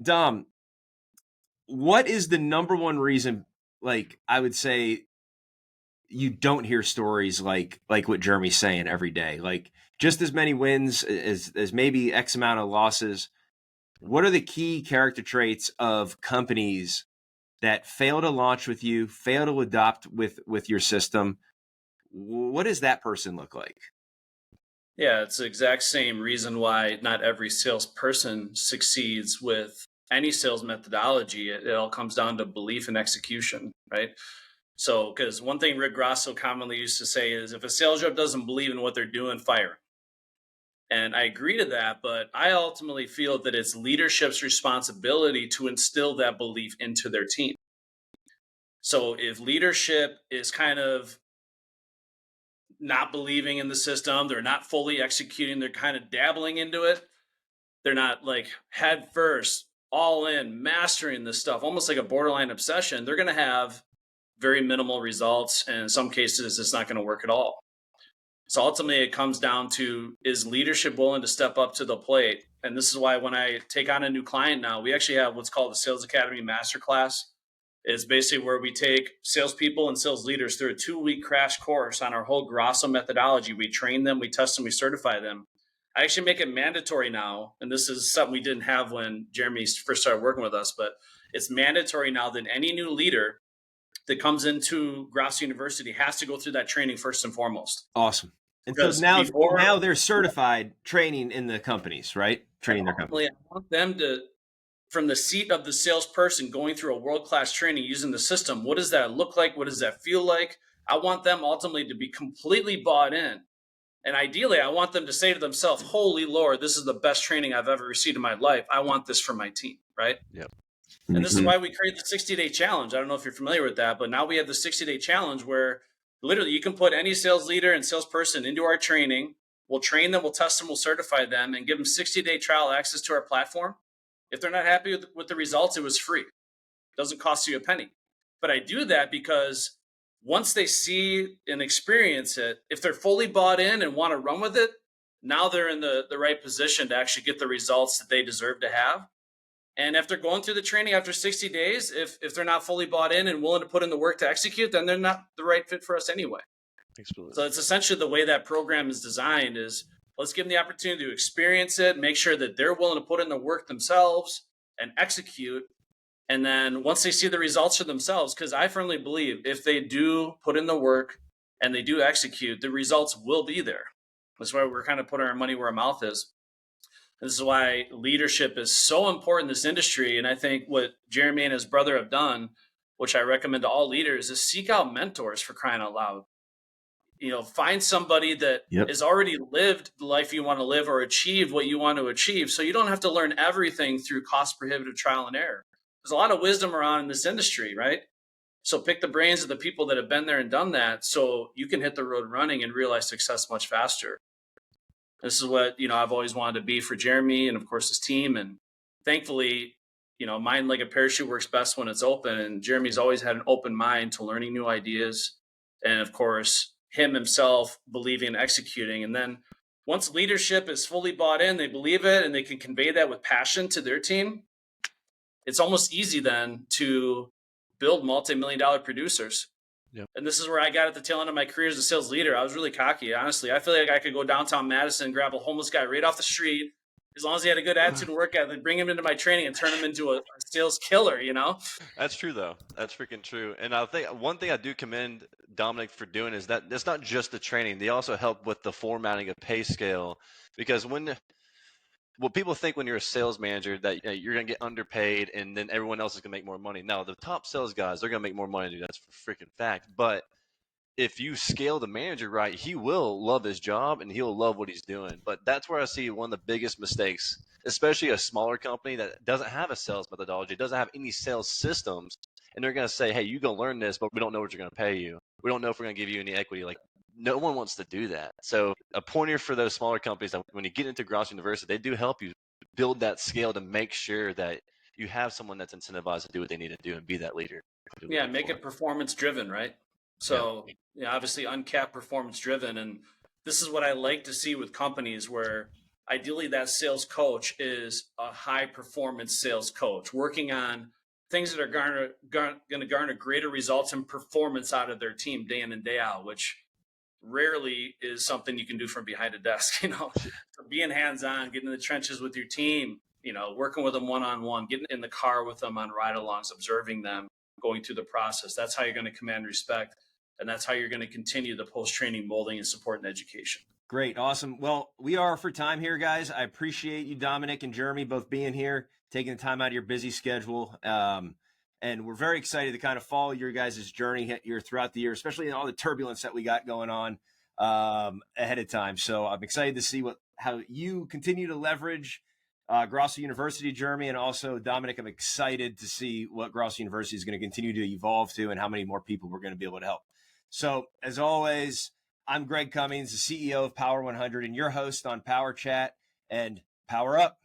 Dom, what is the number one reason, like, I would say, you don't hear stories like what Jeremy's saying every day? Like, just as many wins as maybe X amount of losses. What are the key character traits of companies that fail to launch with you, fail to adopt with your system? What does that person look like? Yeah, it's the exact same reason why not every salesperson succeeds with any sales methodology. It all comes down to belief and execution, right? So, because one thing Rick Grosso commonly used to say is if a sales rep doesn't believe in what they're doing, fire 'em. And I agree to that, but I ultimately feel that it's leadership's responsibility to instill that belief into their team. So, if leadership is kind of not believing in the system, they're not fully executing, they're kind of dabbling into it, they're not like head first, all in, mastering this stuff, almost like a borderline obsession, they're going to have very minimal results. And in some cases, it's not going to work at all. So ultimately, it comes down to, is leadership willing to step up to the plate? And this is why when I take on a new client now, we actually have what's called the Sales Academy Masterclass. It's basically where we take salespeople and sales leaders through a 2-week crash course on our whole Grosso methodology. We train them, we test them, we certify them. I actually make it mandatory now, and this is something we didn't have when Jeremy first started working with us, but it's mandatory now that any new leader that comes into Grosso University has to go through that training first and foremost. Awesome. And so now they're certified training in the companies, right? Training their companies. I want them to, from the seat of the salesperson going through a world-class training using the system, what does that look like? What does that feel like? I want them ultimately to be completely bought in. And ideally, I want them to say to themselves, holy Lord, this is the best training I've ever received in my life. I want this for my team, right? Yep. And this is why we create the 60-day challenge. I don't know if you're familiar with that, but now we have the 60-day challenge where literally you can put any sales leader and salesperson into our training. We'll train them, we'll test them, we'll certify them, and give them 60-day trial access to our platform. If they're not happy with the results, it was free. It doesn't cost you a penny. But I do that because once they see and experience it, if they're fully bought in and want to run with it, now they're in the right position to actually get the results that they deserve to have. And after going through the training after 60 days, if they're not fully bought in and willing to put in the work to execute, then they're not the right fit for us anyway. Absolutely. So it's essentially the way that program is designed is let's give them the opportunity to experience it, make sure that they're willing to put in the work themselves and execute. And then once they see the results for themselves, because I firmly believe if they do put in the work and they do execute, the results will be there. That's why we're kind of putting our money where our mouth is. This is why leadership is so important in this industry. And I think what Jeremy and his brother have done, which I recommend to all leaders, is seek out mentors, for crying out loud. Find somebody that has already lived the life you want to live or achieved what you want to achieve. So you don't have to learn everything through cost prohibitive trial and error. There's a lot of wisdom around in this industry, right? So pick the brains of the people that have been there and done that so you can hit the road running and realize success much faster. This is what, I've always wanted to be for Jeremy and of course his team. And thankfully, mind like a parachute works best when it's open. And Jeremy's always had an open mind to learning new ideas. And of course, him himself believing and executing. And then once leadership is fully bought in, they believe it and they can convey that with passion to their team. It's almost easy then to build multi-million-dollar producers. Yep. And this is where I got at the tail end of my career as a sales leader. I was really cocky, honestly. I feel like I could go downtown Madison and grab a homeless guy right off the street. As long as he had a good attitude and work ethic, bring him into my training and turn him into a sales killer, That's true, though. That's freaking true. And I think one thing I do commend Dominic for doing is that it's not just the training. They also help with the formatting of pay scale. Because what people think when you're a sales manager that you're going to get underpaid and then everyone else is going to make more money. No, the top sales guys, they're going to make more money, dude. That's for freaking fact. But if you scale the manager right, he will love his job and he'll love what he's doing. But that's where I see one of the biggest mistakes, especially a smaller company that doesn't have a sales methodology, doesn't have any sales systems. And they're going to say, hey, you're going to learn this, but we don't know what you're going to pay you. We don't know if we're going to give you any equity. Like, no one wants to do that. So a pointer for those smaller companies that when you get into Grosso University, they do help you build that scale to make sure that you have someone that's incentivized to do what they need to do and be that leader. Yeah, make it performance driven, right? So obviously uncapped performance driven. And this is what I like to see with companies where ideally that sales coach is a high performance sales coach working on things that are going to garner greater results and performance out of their team day in and day out, which rarely is something you can do from behind a desk. So being hands-on, getting in the trenches with your team, working with them one-on-one, getting in the car with them on ride-alongs, observing them, going through the process. That's how you're going to command respect. And that's how you're going to continue the post-training molding and support and education. Great. Awesome. Well, we are for time here, guys. I appreciate you, Dominic and Jeremy, both being here, taking the time out of your busy schedule. And we're very excited to kind of follow your guys' journey here throughout the year, especially in all the turbulence that we got going on ahead of time. So I'm excited to see how you continue to leverage Grosso University, Jeremy, and also Dominic. I'm excited to see what Grosso University is going to continue to evolve to and how many more people we're going to be able to help. So as always, I'm Greg Cummings, the CEO of Power100 and your host on PowerChat, and power up.